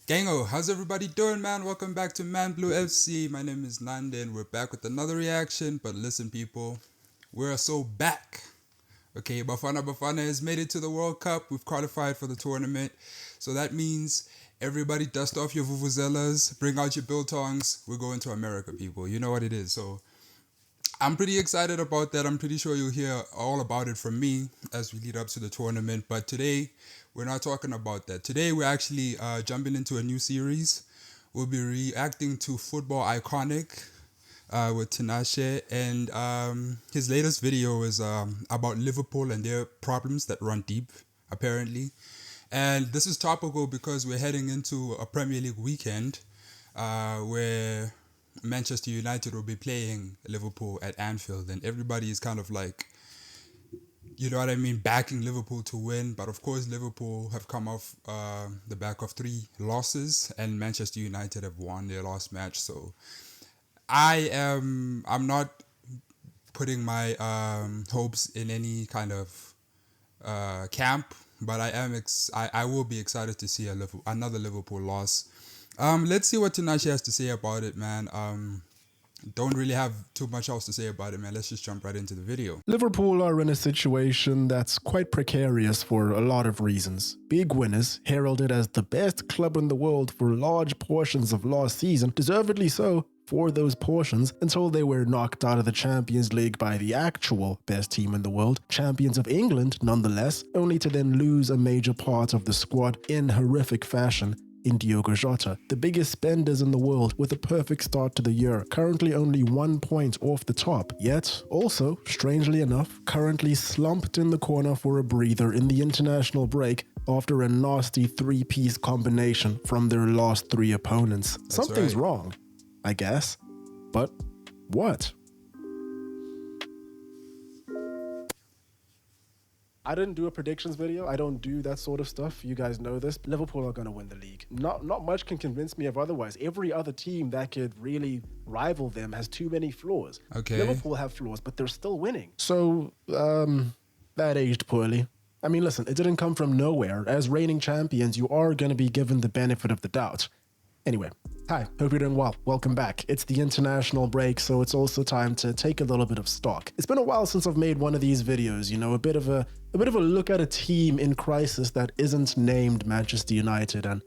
Gango, how's everybody doing, man? Welcome back to Man Blue FC. My name is Nanda and we're back with another reaction. But listen, people, we're so back. Okay, Bafana has made it to the World Cup. We've qualified for the tournament. So that means everybody dust off your vuvuzelas, bring out your biltongs. We're going to America, people. You know what it is. So I'm pretty excited about that. I'm pretty sure you'll hear all about it from me as we lead up to the tournament. But today, we're not talking about that. Today, we're actually jumping into a new series. We'll be reacting to Football Iconic with Tinashe. And his latest video is about Liverpool and their problems that run deep, apparently. And this is topical because we're heading into a Premier League weekend where Manchester United will be playing Liverpool at Anfield, and everybody is kind of like, you know what I mean, backing Liverpool to win. But of course, Liverpool have come off the back of 3 losses, and Manchester United have won their last match. So I'm not putting my hopes in any kind of camp, but I will be excited to see another Liverpool loss. Let's see what Tinashe has to say about it, man. Don't really have too much else to say about it, man. Let's just jump right into the video. Liverpool are in a situation that's quite precarious for a lot of reasons. Big winners, heralded as the best club in the world for large portions of last season, deservedly so for those portions, until they were knocked out of the Champions League by the actual best team in the world, champions of England nonetheless, only to then lose a major part of the squad in horrific fashion in Diogo Jota, the biggest spenders in the world with a perfect start to the year, currently only 1 point off the top, yet also, strangely enough, currently slumped in the corner for a breather in the international break after a nasty 3-piece combination from their last 3 opponents. Something's wrong, I guess, but what? I didn't do a predictions video. I don't do that sort of stuff. You guys know this. Liverpool are going to win the league. Not much can convince me of otherwise. Every other team that could really rival them has too many flaws. Okay. Liverpool have flaws, but they're still winning. So, that aged poorly. I mean, listen, it didn't come from nowhere. As reigning champions, you are going to be given the benefit of the doubt. Anyway, hi, hope you're doing well. Welcome back. It's the international break, so it's also time to take a little bit of stock. It's been a while since I've made one of these videos, you know, a bit of a look at a team in crisis that isn't named Manchester United, and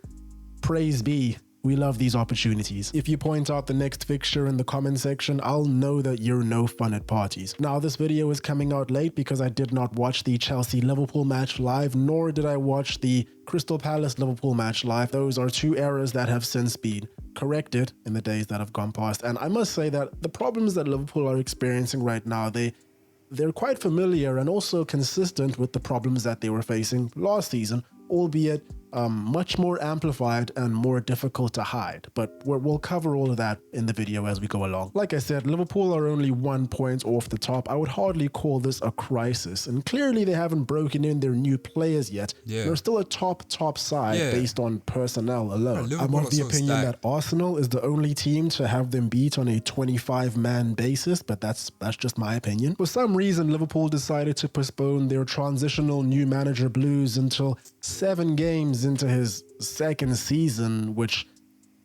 praise be, we love these opportunities. If you point out the next fixture in the comment section, I'll know that you're no fun at parties. Now, this video is coming out late because I did not watch the Chelsea-Liverpool match live, nor did I watch the Crystal Palace-Liverpool match live. Those are 2 errors that have since been corrected in the days that have gone past. And I must say that the problems that Liverpool are experiencing right now, they're quite familiar and also consistent with the problems that they were facing last season, albeit much more amplified and more difficult to hide. But we'll cover all of that in the video as we go along. Like I said, Liverpool are only 1 point off the top. I would hardly call this a crisis, and clearly they haven't broken in their new players yet. They're still a top side based on personnel alone. I'm of the opinion that Arsenal is the only team to have them beat on a 25-man basis, but that's just my opinion. For some reason, Liverpool decided to postpone their transitional new manager blues until 7 games into his 2nd season, which,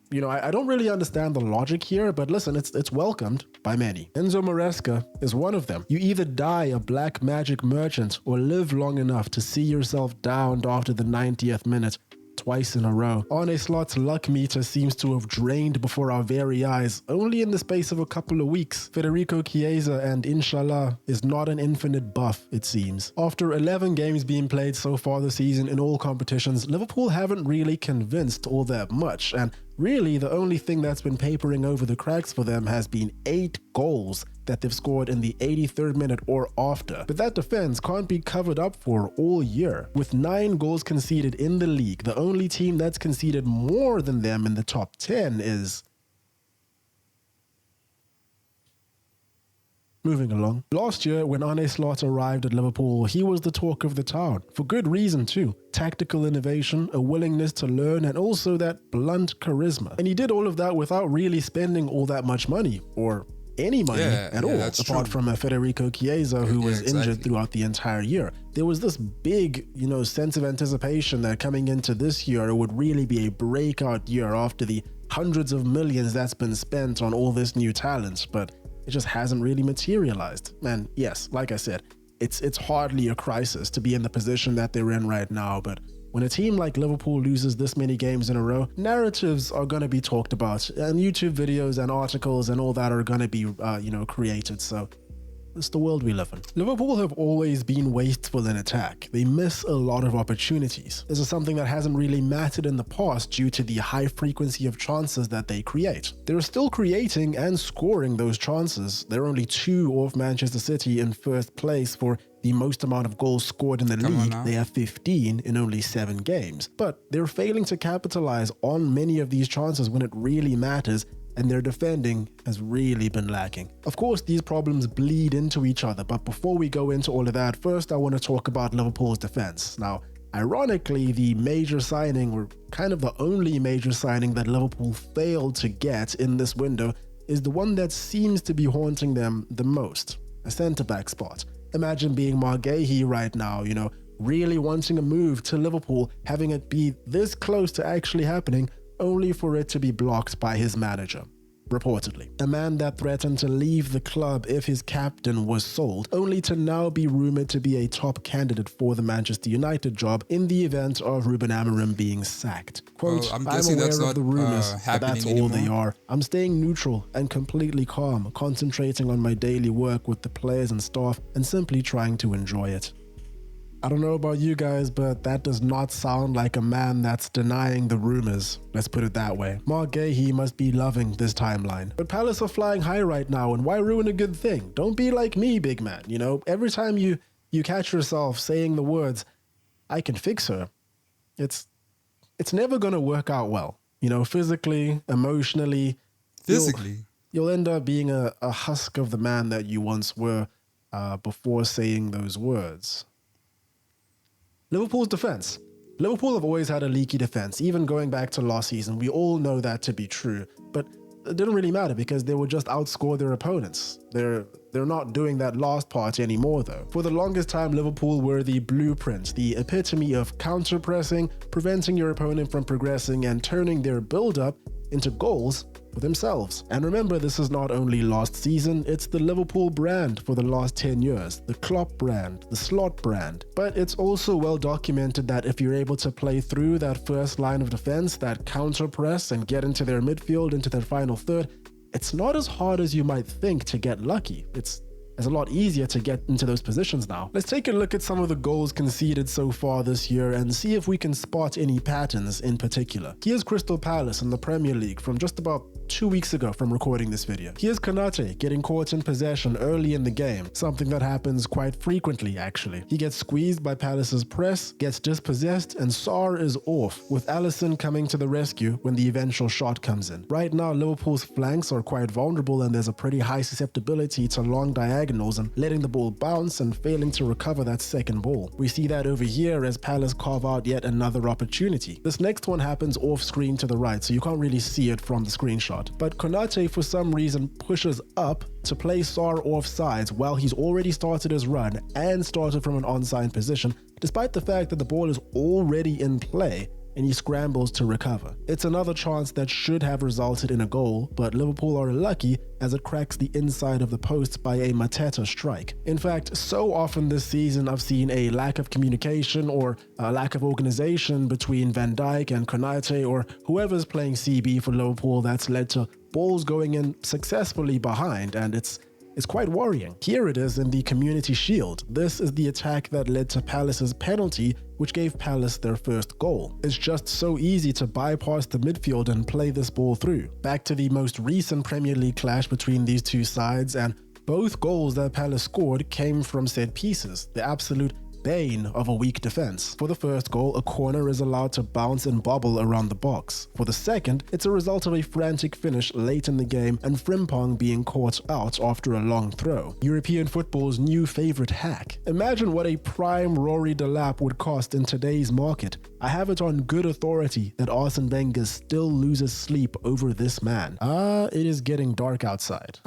you know, I don't really understand the logic here, but listen, it's welcomed by many. Enzo Maresca is one of them. You either die a black magic merchant or live long enough to see yourself downed after the 90th minute twice in a row. Arne Slot's luck meter seems to have drained before our very eyes, only in the space of a couple of weeks. Federico Chiesa and Inshallah is not an infinite buff, it seems. After 11 games being played so far this season in all competitions, Liverpool haven't really convinced all that much, and really the only thing that's been papering over the cracks for them has been 8 goals that they've scored in the 83rd minute or after. But that defense can't be covered up for all year. With 9 goals conceded in the league, the only team that's conceded more than them in the top 10 is... Moving along. Last year, when Arne Slot arrived at Liverpool, he was the talk of the town. For good reason too. Tactical innovation, a willingness to learn, and also that blunt charisma. And he did all of that without really spending all that much money, or any money at all, that's apart true. from Federico Chiesa, who was exactly. injured throughout the entire year. There was this big, sense of anticipation that coming into this year, it would really be a breakout year after the hundreds of millions that's been spent on all this new talent, but it just hasn't really materialized. And yes, like I said, it's hardly a crisis to be in the position that they're in right now, but when a team like Liverpool loses this many games in a row, narratives are going to be talked about, and YouTube videos and articles and all that are going to be, created. So it's the world we live in. Liverpool have always been wasteful in attack. They miss a lot of opportunities. This is something that hasn't really mattered in the past due to the high frequency of chances that they create. They're still creating and scoring those chances. They're only 2 off Manchester City in first place for the most amount of goals scored in the league. They have 15 in only 7 games. But they're failing to capitalize on many of these chances when it really matters, and their defending has really been lacking. Of course, these problems bleed into each other, but before we go into all of that, first I want to talk about Liverpool's defense. Now, ironically, the major signing, or kind of the only major signing that Liverpool failed to get in this window, is the one that seems to be haunting them the most, a centre-back spot. Imagine being Marguehi right now, really wanting a move to Liverpool, having it be this close to actually happening, only for it to be blocked by his manager, reportedly. A man that threatened to leave the club if his captain was sold, only to now be rumored to be a top candidate for the Manchester United job in the event of Ruben Amorim being sacked. Quote, I'm I'm guessing aware that's of not the rumors, but happening that's all they anymore. are. I'm staying neutral and completely calm, concentrating on my daily work with the players and staff, and simply trying to enjoy it. I don't know about you guys, but that does not sound like a man that's denying the rumors. Let's put it that way. Marguehi must be loving this timeline. But Palace are flying high right now, and why ruin a good thing? Don't be like me, big man. Every time you catch yourself saying the words, I can fix her, it's never going to work out well. Physically, emotionally. You'll end up being a husk of the man that you once were before saying those words. Liverpool's defense. Liverpool have always had a leaky defense, even going back to last season. We all know that to be true, but it didn't really matter because they would just outscore their opponents. They're not doing that last part anymore though. For the longest time, Liverpool were the blueprint, the epitome of counter-pressing, preventing your opponent from progressing and turning their build-up into goals for themselves. And remember, this is not only last season, it's the Liverpool brand for the last 10 years, the Klopp brand, the Slot brand. But it's also well documented that if you're able to play through that first line of defense, that counter press, and get into their midfield, into their final third, it's not as hard as you might think to get lucky. It's a lot easier to get into those positions now. Let's take a look at some of the goals conceded so far this year and see if we can spot any patterns in particular. Here's Crystal Palace in the Premier League from just about 2 weeks ago from recording this video. Here's Konate getting caught in possession early in the game, something that happens quite frequently actually. He gets squeezed by Palace's press, gets dispossessed, and Sarr is off, with Alisson coming to the rescue when the eventual shot comes in. Right now, Liverpool's flanks are quite vulnerable and there's a pretty high susceptibility to long diagonals and letting the ball bounce and failing to recover that second ball. We see that over here as Palace carve out yet another opportunity. This next one happens off screen to the right, so you can't really see it from the screenshot. But Konate for some reason pushes up to play Sarr off sides while he's already started his run and started from an onside position, despite the fact that the ball is already in play and he scrambles to recover. It's another chance that should have resulted in a goal, but Liverpool are lucky as it cracks the inside of the post by a Mateta strike. In fact, so often this season I've seen a lack of communication or a lack of organization between Van Dijk and Konate or whoever's playing CB for Liverpool that's led to balls going in successfully behind, and it's quite worrying. Here it is in the Community Shield. This is the attack that led to Palace's penalty, which gave Palace their first goal. It's just so easy to bypass the midfield and play this ball through. Back to the most recent Premier League clash between these two sides, and both goals that Palace scored came from set pieces. The absolute bane of a weak defense. For the first goal, a corner is allowed to bounce and bobble around the box. For the second, it's a result of a frantic finish late in the game and Frimpong being caught out after a long throw. European football's new favorite hack. Imagine what a prime Rory Delap would cost in today's market. I have it on good authority that Arsene Wenger still loses sleep over this man. It is getting dark outside.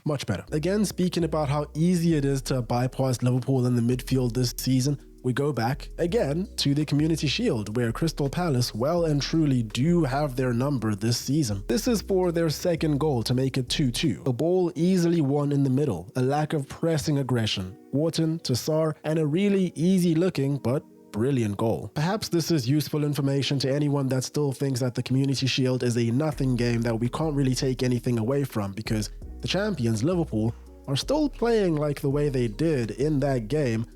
Much better. Again, speaking about how easy it is to bypass Liverpool in the midfield this season, we go back again to the Community Shield, where Crystal Palace well and truly do have their number this season. This is for their second goal to make it 2-2. A ball easily won in the middle, a lack of pressing aggression, Wharton to Sarr, and a really easy looking but brilliant goal. Perhaps this is useful information to anyone that still thinks that the Community Shield is a nothing game that we can't really take anything away from, because the champions, Liverpool, are still playing like the way they did in that game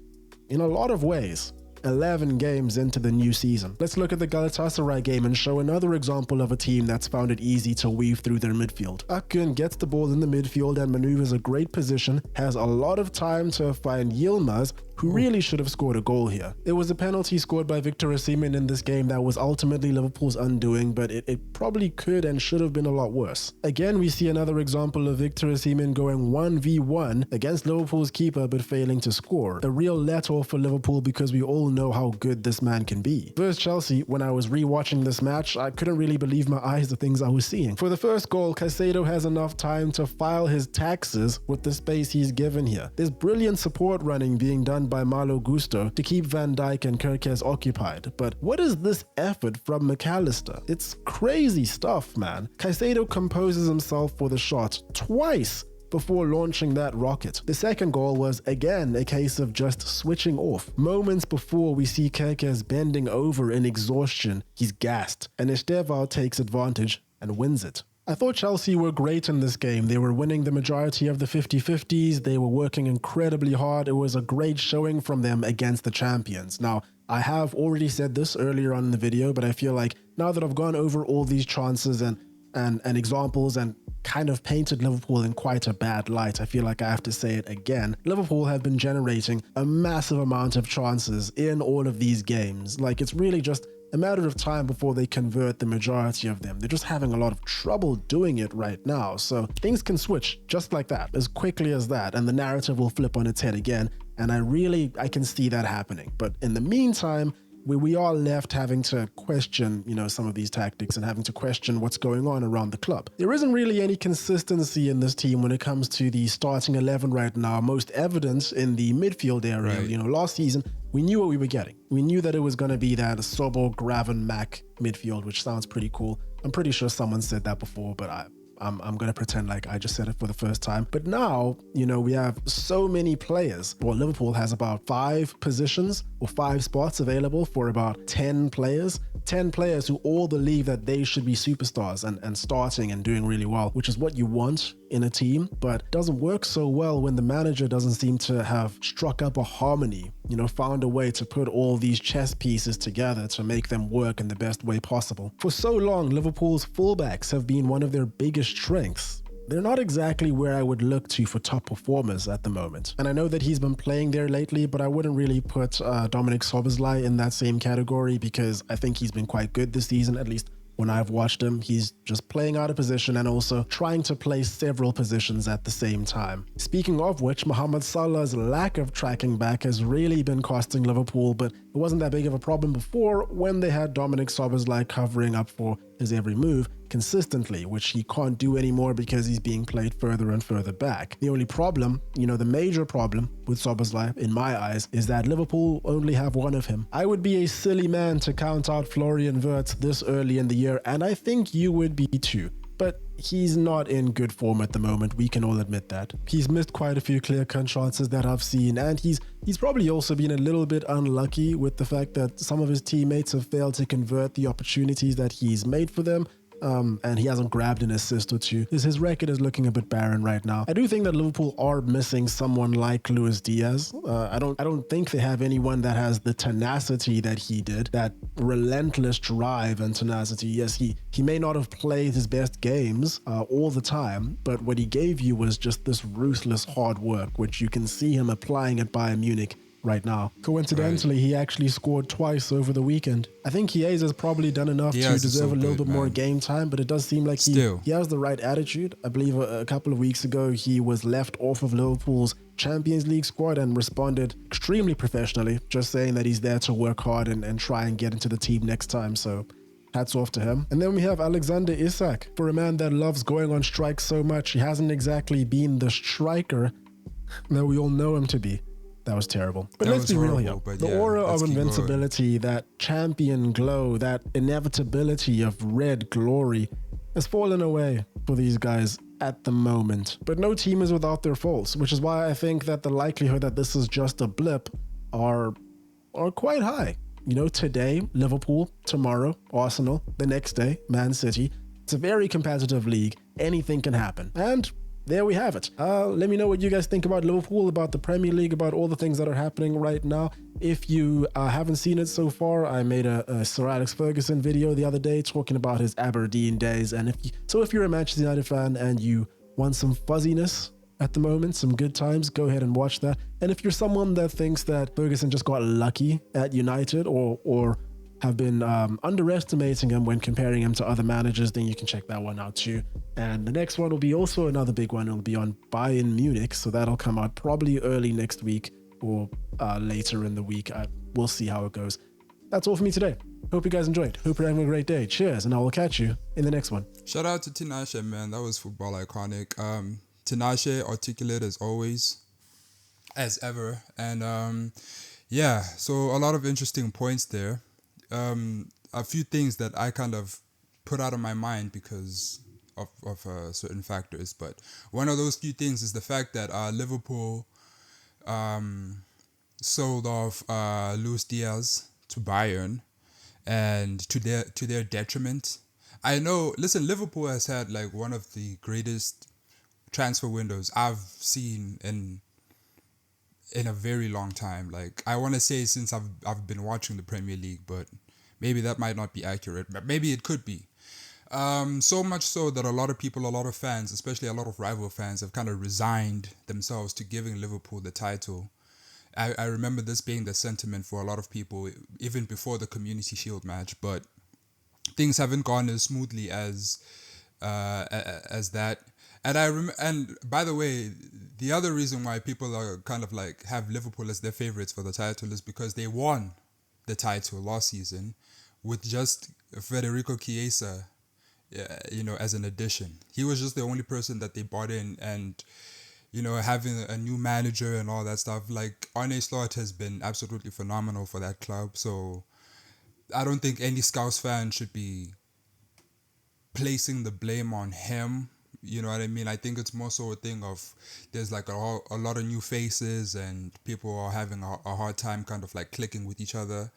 in a lot of ways. 11 games into the new season. Let's look at the Galatasaray game and show another example of a team that's found it easy to weave through their midfield. Akgün gets the ball in the midfield and maneuvers a great position, has a lot of time to find Yilmaz, who really should have scored a goal here. It was a penalty scored by Victor Osimhen in this game that was ultimately Liverpool's undoing, but it probably could and should have been a lot worse. Again, we see another example of Victor Osimhen going 1v1 against Liverpool's keeper but failing to score. A real let-off for Liverpool because we all know how good this man can be. Versus Chelsea, when I was rewatching this match, I couldn't really believe my eyes the things I was seeing. For the first goal, Caicedo has enough time to file his taxes with the space he's given here. There's brilliant support running being done by Malo Gusto to keep Van Dijk and Kerkez occupied. But what is this effort from McAllister? It's crazy stuff, man. Caicedo composes himself for the shot twice before launching that rocket. The second goal was again a case of just switching off. Moments before, we see Kerkez bending over in exhaustion. He's gassed, and Estevao takes advantage and wins it. I thought Chelsea were great in this game. They were winning the majority of the 50-50s. They were working incredibly hard. It was a great showing from them against the champions. Now, I have already said this earlier on in the video, but I feel like now that I've gone over all these chances and examples and kind of painted Liverpool in quite a bad light, I feel like I have to say it again. Liverpool have been generating a massive amount of chances in all of these games. Like, it's really just a matter of time before they convert the majority of them. They're just having a lot of trouble doing it right now. So things can switch just like that, as quickly as that, and the narrative will flip on its head again. And I can see that happening. But in the meantime, we are left having to question, some of these tactics and having to question what's going on around the club. There isn't really any consistency in this team when it comes to the starting 11 right now, most evident in the midfield area. Right. Last season, we knew what we were getting. We knew that it was going to be that Sobol, Graven, Mac midfield, which sounds pretty cool. I'm pretty sure someone said that before, but I'm going to pretend like I just said it for the first time. But now, we have so many players. Well, Liverpool has about 5 positions or 5 spots available for about 10 players. 10 players who all believe that they should be superstars and starting and doing really well, which is what you want in a team, but doesn't work so well when the manager doesn't seem to have struck up a harmony, found a way to put all these chess pieces together to make them work in the best way possible. For so long, Liverpool's fullbacks have been one of their biggest strengths. They're not exactly where I would look to for top performers at the moment. And I know that he's been playing there lately, but I wouldn't really put Dominik Szoboszlai in that same category because I think he's been quite good this season, at least when I've watched him. He's just playing out of position and also trying to play several positions at the same time. Speaking of which, Mohamed Salah's lack of tracking back has really been costing Liverpool, but it wasn't that big of a problem before when they had Dominik Szoboszlai covering up for his every move consistently, which he can't do anymore because he's being played further and further back. The only problem, the major problem with Szoboszlai, in my eyes, is that Liverpool only have one of him. I would be a silly man to count out Florian Wirtz this early in the year, and I think you would be too. But he's not in good form at the moment, we can all admit that. He's missed quite a few clear-cut chances that I've seen, and he's probably also been a little bit unlucky with the fact that some of his teammates have failed to convert the opportunities that he's made for them. And he hasn't grabbed an assist or two. His record is looking a bit barren right now. I do think that Liverpool are missing someone like Luis Diaz. I don't think they have anyone that has the tenacity that he did, that relentless drive and tenacity. Yes, he may not have played his best games all the time, but what he gave you was just this ruthless hard work, which you can see him applying at Bayern Munich right now. Coincidentally, he actually scored twice over the weekend. I think Chiesa has probably done enough to Diaz is deserve so a little good, bit more man. game time, but it does seem like Still. he has the right attitude. I believe a couple of weeks ago, he was left off of Liverpool's Champions League squad and responded extremely professionally, just saying that he's there to work hard and try and get into the team next time. So hats off to him. And then we have Alexander Isak. For a man that loves going on strike so much, he hasn't exactly been the striker that we all know him to be. That was terrible. But That let's was be real horrible, here. but The yeah, aura let's of keep going. invincibility, that champion glow, that inevitability of red glory has fallen away for these guys at the moment. But no team is without their faults, which is why I think that the likelihood that this is just a blip are quite high. You know, today, Liverpool, tomorrow, Arsenal, the next day, Man City. It's a very competitive league. Anything can happen. And there we have it. Let me know what you guys think about Liverpool, about the Premier League, about all the things that are happening right now. If you haven't seen it so far, I made a Sir Alex Ferguson video the other day talking about his Aberdeen days. And if you're a Manchester United fan and you want some fuzziness at the moment, some good times, go ahead and watch that. And if you're someone that thinks that Ferguson just got lucky at United or have been underestimating him when comparing him to other managers, then you can check that one out too. And the next one will be also another big one. It'll be on Bayern Munich, so that'll come out probably early next week or later in the week. We'll see how it goes. That's all for me today. Hope you guys enjoyed. Hope you're having a great day. Cheers, and I will catch you in the next one. Shout out to Tinashe, man. That was football iconic. Tinashe, articulate as always, as ever. And yeah, so a lot of interesting points there. A few things that I kind of put out of my mind because of certain factors. But one of those few things is the fact that Liverpool sold off Luis Diaz to Bayern, and to their detriment. I know. Listen, Liverpool has had like one of the greatest transfer windows I've seen in a very long time. Like, I want to say since I've been watching the Premier League, but maybe that might not be accurate, but maybe it could be. So much so that a lot of people, a lot of fans, especially a lot of rival fans, have kind of resigned themselves to giving Liverpool the title. I remember this being the sentiment for a lot of people, even before the Community Shield match, but things haven't gone as smoothly as that. And and by the way, the other reason why people are kind of like have Liverpool as their favorites for the title is because they won the title last season with just Federico Chiesa, as an addition. He was just the only person that they brought in, and having a new manager and all that stuff. Like, Arne Slot has been absolutely phenomenal for that club. So I don't think any Scouse fan should be placing the blame on him. You know what I mean? I think it's more so a thing of there's like a lot of new faces and people are having a hard time kind of like clicking with each other.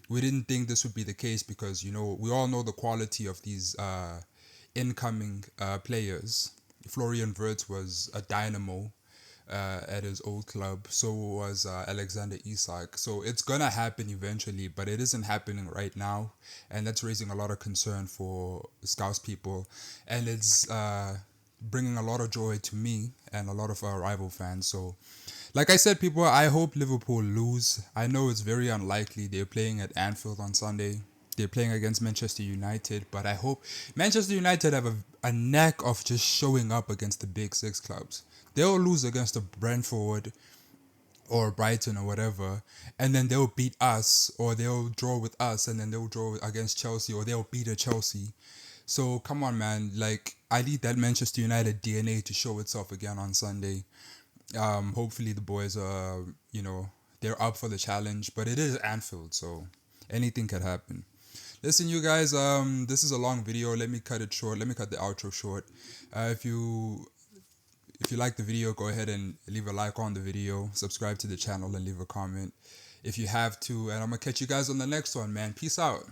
We didn't think this would be the case because, we all know the quality of these incoming players. Florian Wirtz was a dynamo at his old club. So was Alexander Isak. So it's going to happen eventually, but it isn't happening right now. And that's raising a lot of concern for Scouse people. And it's bringing a lot of joy to me and a lot of our rival fans. So, like I said, people, I hope Liverpool lose. I know it's very unlikely. They're playing at Anfield on Sunday. They're playing against Manchester United, but I hope Manchester United have a knack of just showing up against the big six clubs. They'll lose against a Brentford or Brighton or whatever, and then they'll beat us, or they'll draw with us, and then they'll draw against Chelsea, or they'll beat a Chelsea. So come on, man. Like, I need that Manchester United DNA to show itself again on Sunday. Hopefully the boys are, they're up for the challenge, but it is Anfield, so anything could happen. Listen, you guys, this is a long video. Let me cut it short. Let me cut the outro short. If you like the video, go ahead and leave a like on the video, subscribe to the channel, and leave a comment if you have to. And I'm going to catch you guys on the next one, man. Peace out.